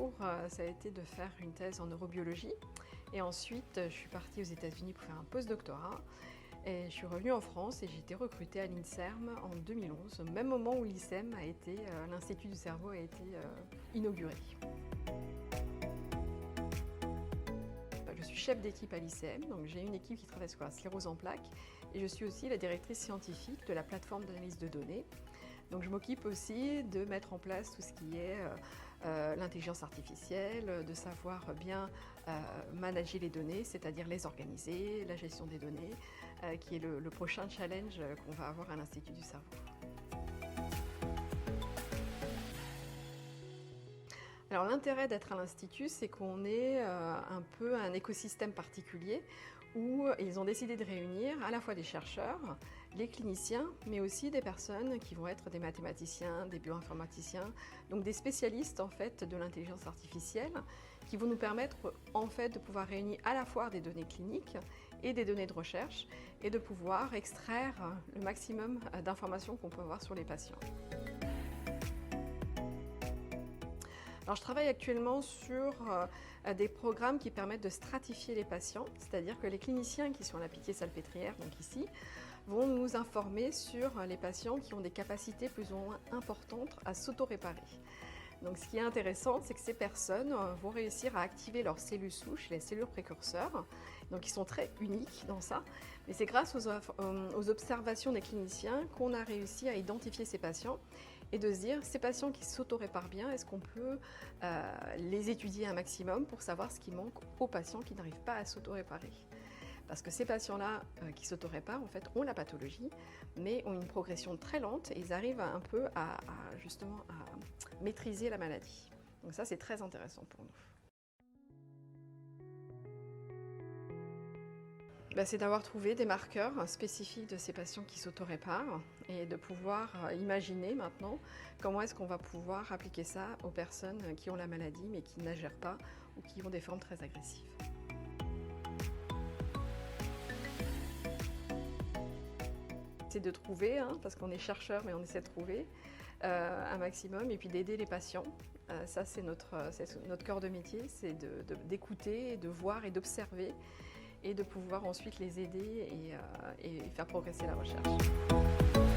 parcours, ça a été de faire une thèse en neurobiologie. Et ensuite, je suis partie aux États-Unis pour faire un post-doctorat. Et je suis revenue en France et j'ai été recrutée à l'INSERM en 2011, au même moment où l'ICEM a été, l'Institut du cerveau a été inauguré. Je suis chef d'équipe à l'ICEM, donc j'ai une équipe qui travaille sur la sclérose en plaques et je suis aussi la directrice scientifique de la plateforme d'analyse de données. Donc je m'occupe aussi de mettre en place tout ce qui est l'intelligence artificielle, de savoir bien manager les données, c'est-à-dire les organiser, la gestion des données, qui est le prochain challenge qu'on va avoir à l'Institut du cerveau. Alors l'intérêt d'être à l'Institut, c'est qu'on est un peu un écosystème particulier où ils ont décidé de réunir à la fois des chercheurs, les cliniciens, mais aussi des personnes qui vont être des mathématiciens, des bioinformaticiens, donc des spécialistes en fait de l'intelligence artificielle qui vont nous permettre en fait de pouvoir réunir à la fois des données cliniques et des données de recherche et de pouvoir extraire le maximum d'informations qu'on peut avoir sur les patients. Alors, je travaille actuellement sur des programmes qui permettent de stratifier les patients, c'est-à-dire que les cliniciens qui sont à la Pitié-Salpêtrière, donc ici, vont nous informer sur les patients qui ont des capacités plus ou moins importantes à s'auto-réparer. Donc ce qui est intéressant, c'est que ces personnes vont réussir à activer leurs cellules souches, les cellules précurseurs, donc ils sont très uniques dans ça, mais c'est grâce aux observations des cliniciens qu'on a réussi à identifier ces patients et de se dire, ces patients qui s'auto-réparent bien, est-ce qu'on peut les étudier un maximum pour savoir ce qui manque aux patients qui n'arrivent pas à s'auto-réparer. Parce que ces patients-là qui s'auto-réparent, en fait, ont la pathologie, mais ont une progression très lente et ils arrivent un peu justement à maîtriser la maladie. Donc ça, c'est très intéressant pour nous. C'est d'avoir trouvé des marqueurs spécifiques de ces patients qui s'auto-réparent et de pouvoir imaginer maintenant comment est-ce qu'on va pouvoir appliquer ça aux personnes qui ont la maladie mais qui n'agèrent pas ou qui ont des formes très agressives. C'est de trouver, parce qu'on est chercheur, mais on essaie de trouver un maximum et puis d'aider les patients. Ça, c'est notre cœur de métier, c'est d'écouter, de voir et d'observer et de pouvoir ensuite les aider et faire progresser la recherche.